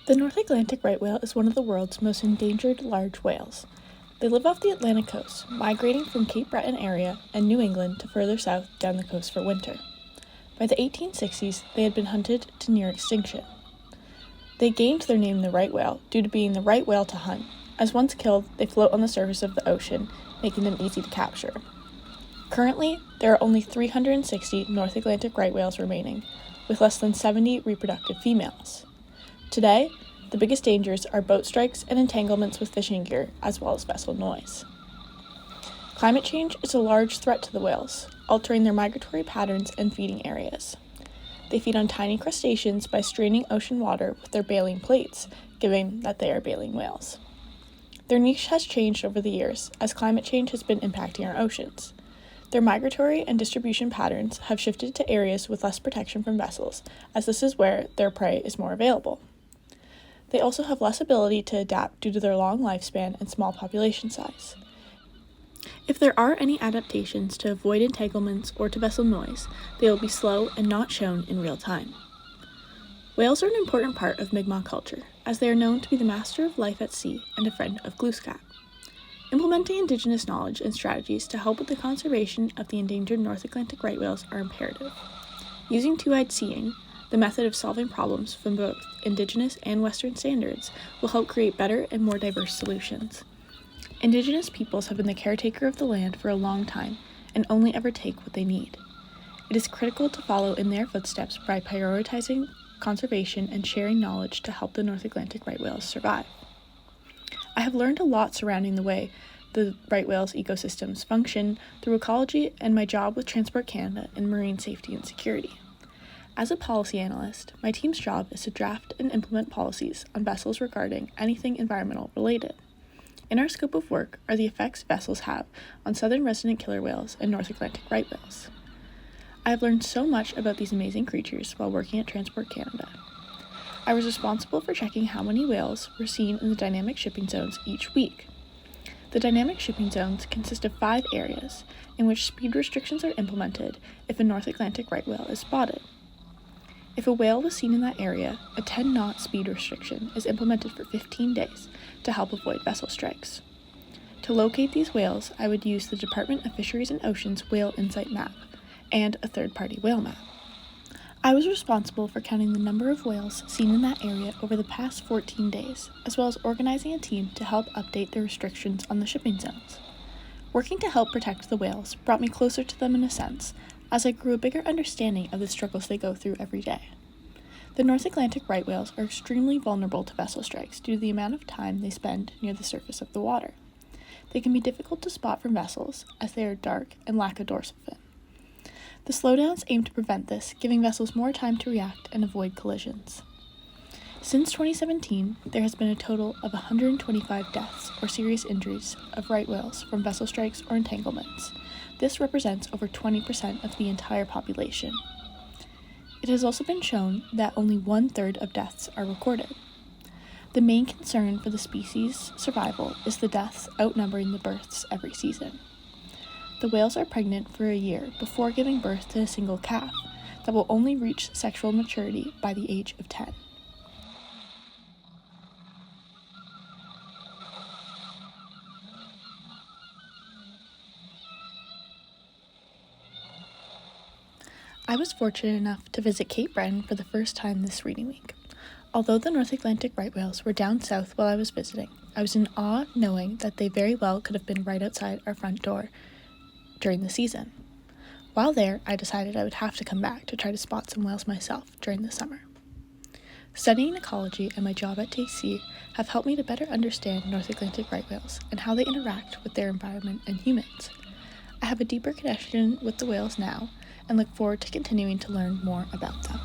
The North Atlantic right whale is one of the world's most endangered large whales. They live off the Atlantic coast, migrating from Cape Breton area and New England to further south down the coast for winter. By the 1860s, they had been hunted to near extinction. They gained their name the right whale due to being the right whale to hunt, as once killed, they float on the surface of the ocean, making them easy to capture. Currently, there are only 360 North Atlantic right whales remaining, with less than 70 reproductive females. Today, the biggest dangers are boat strikes and entanglements with fishing gear, as well as vessel noise. Climate change is a large threat to the whales, altering their migratory patterns and feeding areas. They feed on tiny crustaceans by straining ocean water with their baleen plates, given that they are baleen whales. Their niche has changed over the years, as climate change has been impacting our oceans. Their migratory and distribution patterns have shifted to areas with less protection from vessels, as this is where their prey is more available. They also have less ability to adapt due to their long lifespan and small population size. If there are any adaptations to avoid entanglements or to vessel noise, they will be slow and not shown in real time. Whales are an important part of Mi'kmaq culture, as they are known to be the master of life at sea and a friend of Glooscap. Implementing Indigenous knowledge and strategies to help with the conservation of the endangered North Atlantic right whales are imperative. Using two-eyed seeing, the method of solving problems from both Indigenous and Western standards, will help create better and more diverse solutions. Indigenous peoples have been the caretaker of the land for a long time and only ever take what they need. It is critical to follow in their footsteps by prioritizing conservation and sharing knowledge to help the North Atlantic right whales survive. I have learned a lot surrounding the way the right whales' ecosystems function through ecology and my job with Transport Canada in marine safety and security. As a policy analyst, my team's job is to draft and implement policies on vessels regarding anything environmental related. In our scope of work are the effects vessels have on southern resident killer whales and North Atlantic right whales. I have learned so much about these amazing creatures while working at Transport Canada. I was responsible for checking how many whales were seen in the dynamic shipping zones each week. The dynamic shipping zones consist of 5 areas in which speed restrictions are implemented if a North Atlantic right whale is spotted. If a whale was seen in that area, a 10-knot speed restriction is implemented for 15 days to help avoid vessel strikes. To locate these whales, I would use the Department of Fisheries and Oceans Whale Insight Map and a third-party whale map. I was responsible for counting the number of whales seen in that area over the past 14 days, as well as organizing a team to help update the restrictions on the shipping zones. Working to help protect the whales brought me closer to them in a sense, as I grew a bigger understanding of the struggles they go through every day. The North Atlantic right whales are extremely vulnerable to vessel strikes due to the amount of time they spend near the surface of the water. They can be difficult to spot from vessels, as they are dark and lack a dorsal fin. The slowdowns aim to prevent this, giving vessels more time to react and avoid collisions. Since 2017, there has been a total of 125 deaths or serious injuries of right whales from vessel strikes or entanglements. This represents over 20% of the entire population. It has also been shown that only 1/3 of deaths are recorded. The main concern for the species' survival is the deaths outnumbering the births every season. The whales are pregnant for a year before giving birth to a single calf that will only reach sexual maturity by the age of 10. I was fortunate enough to visit Cape Breton for the first time this reading week. Although the North Atlantic right whales were down south while I was visiting, I was in awe knowing that they very well could have been right outside our front door during the season. While there, I decided I would have to come back to try to spot some whales myself during the summer. Studying ecology and my job at TC have helped me to better understand North Atlantic right whales and how they interact with their environment and humans. I have a deeper connection with the whales now and look forward to continuing to learn more about them.